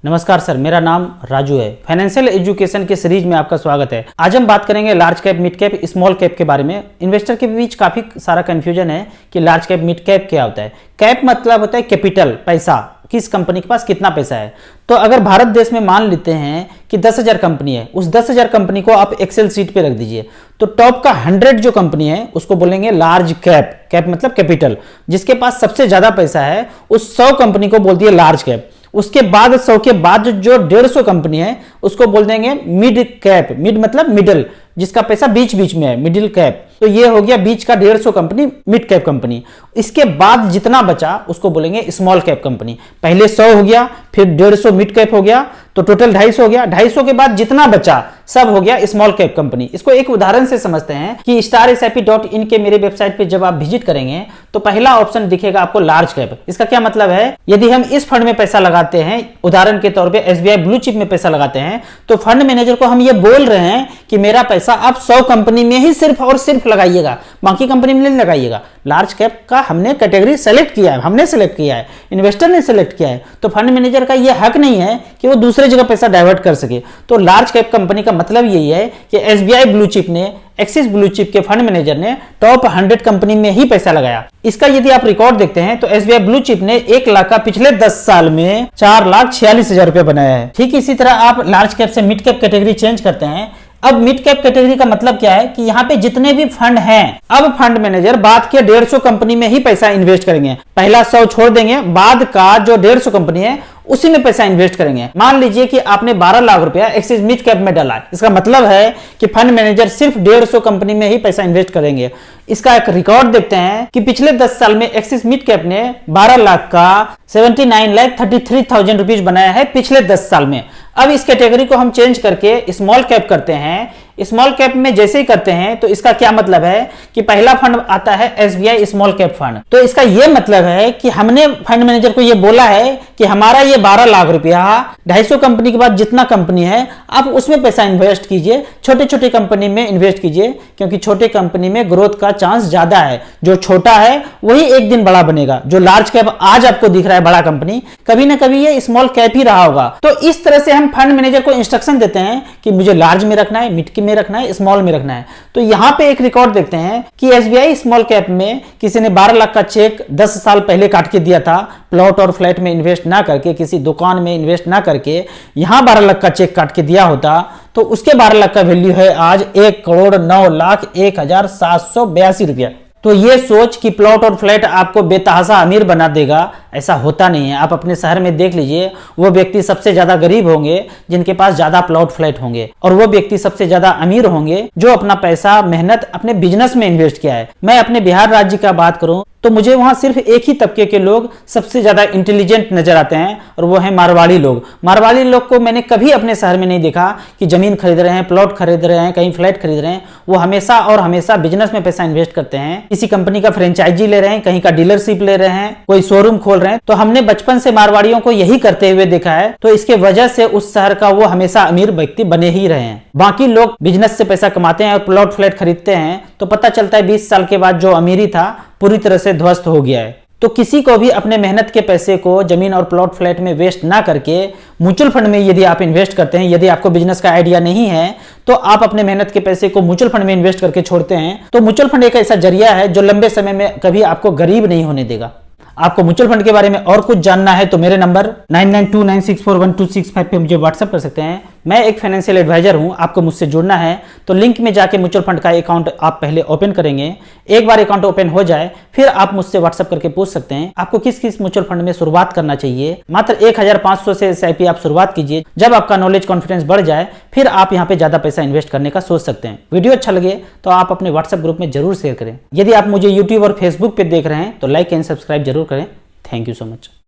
नमस्कार सर, मेरा नाम राजू है। फाइनेंशियल एजुकेशन के सीरीज में आपका स्वागत है। आज हम बात करेंगे large cap, mid cap, small cap के बारे में। इन्वेस्टर के बीच काफी सारा कंफ्यूजन है कि लार्ज कैप, मिड कैप क्या होता है। कैप मतलब होता है कैपिटल, पैसा, किस कंपनी के पास कितना पैसा है। तो अगर भारत देश में मान लेते हैं कि 10,000 कंपनी है, उस 10,000 कंपनी को आप एक्सेल सीट पे रख दीजिए, तो टॉप का 100 जो कंपनी है उसको बोलेंगे लार्ज कैप। कैप मतलब कैपिटल, जिसके पास सबसे ज्यादा पैसा है उस 100 कंपनी को बोलती है लार्ज कैप। उसके बाद 100 के बाद जो 150 कंपनी है उसको बोल देंगे मिड कैप। मिड मतलब मिडिल, जिसका पैसा बीच बीच में है, मिडिल कैप। तो ये हो गया बीच का 150 कंपनी, मिड कैप कंपनी। इसके बाद जितना बचा उसको बोलेंगे स्मॉल कैप कंपनी। पहले 100 हो गया, फिर 150 मिड कैप हो गया, तो टोटल 250 हो गया। 250 के बाद जितना बचा सब हो गया स्मॉल कैप कंपनी। इसको एक उदाहरण से समझते हैं कि starsip.in के मेरे वेबसाइट पे जब आप विजिट करेंगे तो पहला ऑप्शन दिखेगा आपको लार्ज कैप। इसका क्या मतलब है, यदि हम इस फंड में पैसा लगाते हैं, उदाहरण के तौर पे SBI ब्लू चिप में पैसा लगाते हैं, तो फंड मैनेजर को हम ये बोल रहे हैं कि मेरा पैसा आप 100 कंपनी में ही सिर्फ और सिर्फ लगाइएगा, बाकी कंपनी में नहीं लगाइएगा। लार्ज कैप का हमने कैटेगरी सेलेक्ट किया है, हमने सेलेक्ट किया है, इन्वेस्टर ने सेलेक्ट किया है, तो फंड मैनेजर का यह हक नहीं है कि वो दूसरे जगह पैसा डाइवर्ट कर सके। तो लार्ज कैप कंपनी का मतलब यही है कि SBI ब्लू चिप ने, एक्सिस ब्लू चिप के फंड मैनेजर ने टॉप 100 कंपनी में ही पैसा लगाया। इसका यदि आप रिकॉर्ड देखते हैं तो SBI ब्लू चिप ने 1 लाख का पिछले 10 साल में 4,46,000 रुपए बनाया है। ठीक इसी तरह आप लार्ज कैप से मिड कैप कैटेगरी चेंज करते हैं। अब मिड कैप कैटेगरी का मतलब क्या है कि यहाँ पे जितने भी फंड हैं, अब फंड मैनेजर बाद के 150 कंपनी में ही पैसा इन्वेस्ट करेंगे। पहला 100 छोड़ देंगे, बाद का जो 150 कंपनी है उसी में पैसा इन्वेस्ट करेंगे। मान लीजिए कि आपने 12 लाख रुपया एक्सिस मिड कैप में डाला, इसका मतलब है कि फंड मैनेजर सिर्फ 150 कंपनी में ही पैसा इन्वेस्ट करेंगे। इसका एक रिकॉर्ड देखते हैं कि पिछले 10 साल में एक्सिस मिड कैप ने 12 लाख का 79,33,000 रुपीज बनाया है पिछले 10 साल में। अब इस कैटेगरी को हम चेंज करके स्मॉल कैप करते हैं। स्मॉल कैप में जैसे ही करते हैं तो इसका क्या मतलब है कि पहला फंड आता है SBI स्मॉल कैप फंड। तो इसका यह मतलब है कि हमने फंड मैनेजर को यह बोला है कि हमारा ये 12 लाख रुपया 250 कंपनी के बाद जितना कंपनी है आप उसमें पैसा इन्वेस्ट कीजिए, छोटे छोटे कंपनी में इन्वेस्ट कीजिए, क्योंकि छोटे कंपनी में ग्रोथ का चांस ज्यादा है। जो छोटा है वही एक दिन बड़ा बनेगा। जो लार्ज कैप आज आपको दिख रहा है बड़ा कंपनी, कभी ना कभी ये स्मॉल कैप ही रहा होगा। तो इस तरह से हम फंड मैनेजर को इंस्ट्रक्शन देते हैं कि मुझे लार्ज में रखना है, मिड में रखना है, स्मॉल में रखना है। तो यहां पे एक रिकॉर्ड देखते हैं कि SBI स्मॉल कैप में किसी ने 12 लाख का चेक 10 साल पहले काट के दिया था, प्लॉट और फ्लैट में इन्वेस्ट ना करके, किसी दुकान में इन्वेस्ट ना करके यहां 12 लाख का चेक काट के दिया होता तो उसके 12 लाख का वैल्यू है आज 1,09,01,782 रुपया। तो ये सोच कि प्लॉट और फ्लैट आपको बेतहासा अमीर बना देगा, ऐसा होता नहीं है। आप अपने शहर में देख लीजिए, वो व्यक्ति सबसे ज्यादा गरीब होंगे जिनके पास ज्यादा प्लॉट फ्लैट होंगे, और वो व्यक्ति सबसे ज्यादा अमीर होंगे जो अपना पैसा, मेहनत अपने बिजनेस में इन्वेस्ट किया है। मैं अपने बिहार राज्य का बात करूं तो मुझे वहां सिर्फ एक ही तबके के लोग सबसे ज्यादा इंटेलिजेंट नजर आते हैं, और वो है मारवाड़ी लोग। मारवाड़ी लोग को मैंने कभी अपने शहर में नहीं देखा कि जमीन खरीद रहे हैं, प्लॉट खरीद रहे हैं, कहीं फ्लैट खरीद रहे हैं। वो हमेशा और हमेशा बिजनेस में पैसा इन्वेस्ट करते हैं। किसी कंपनी का फ्रेंचाइजी ले रहे हैं, कहीं का डीलरशिप ले रहे हैं, कोई शोरूम खोल रहे हैं। तो हमने बचपन से मारवाड़ियों को यही करते हुए देखा है, तो इसके वजह से उस शहर का वो हमेशा अमीर व्यक्ति बने ही रहे हैं। बाकी लोग बिजनेस से पैसा कमाते हैं और प्लॉट फ्लैट खरीदते हैं, तो पता चलता है 20 साल के बाद जो अमीरी था पूरी तरह से ध्वस्त हो गया है। तो किसी को भी अपने मेहनत के पैसे को जमीन और प्लॉट फ्लैट में वेस्ट ना करके म्यूचुअल फंड में यदि आप इन्वेस्ट करते हैं, यदि आपको बिजनेस का आइडिया नहीं है तो आप अपने मेहनत के पैसे को म्यूचुअल फंड में इन्वेस्ट करके छोड़ते हैं, तो म्यूचुअल फंड एक ऐसा जरिया है जो लंबे समय में कभी आपको गरीब नहीं होने देगा। आपको म्यूचुअल फंड के बारे में और कुछ जानना है तो मेरे नंबर 9929641265 पे मुझे व्हाट्सएप कर सकते हैं। मैं एक फाइनेंशियल एडवाइजर हूं, आपको मुझसे जुड़ना है तो लिंक में जाके म्यूचुअल फंड का अकाउंट आप पहले ओपन करेंगे। एक बार अकाउंट ओपन हो जाए फिर आप मुझसे व्हाट्सएप करके पूछ सकते हैं आपको किस किस म्यूचुअल फंड में शुरुआत करना चाहिए। मात्र 1,500 से SIP आप शुरुआत कीजिए। जब आपका नॉलेज कॉन्फिडेंस बढ़ जाए फिर आप यहाँ पे ज्यादा पैसा इन्वेस्ट करने का सोच सकते हैं। वीडियो अच्छा लगे तो आप अपने व्हाट्सएप ग्रुप में जरूर शेयर करें। यदि आप मुझे यूट्यूब और फेसबुक पे देख रहे हैं तो लाइक एंड सब्सक्राइब जरूर करें। Thank you so much.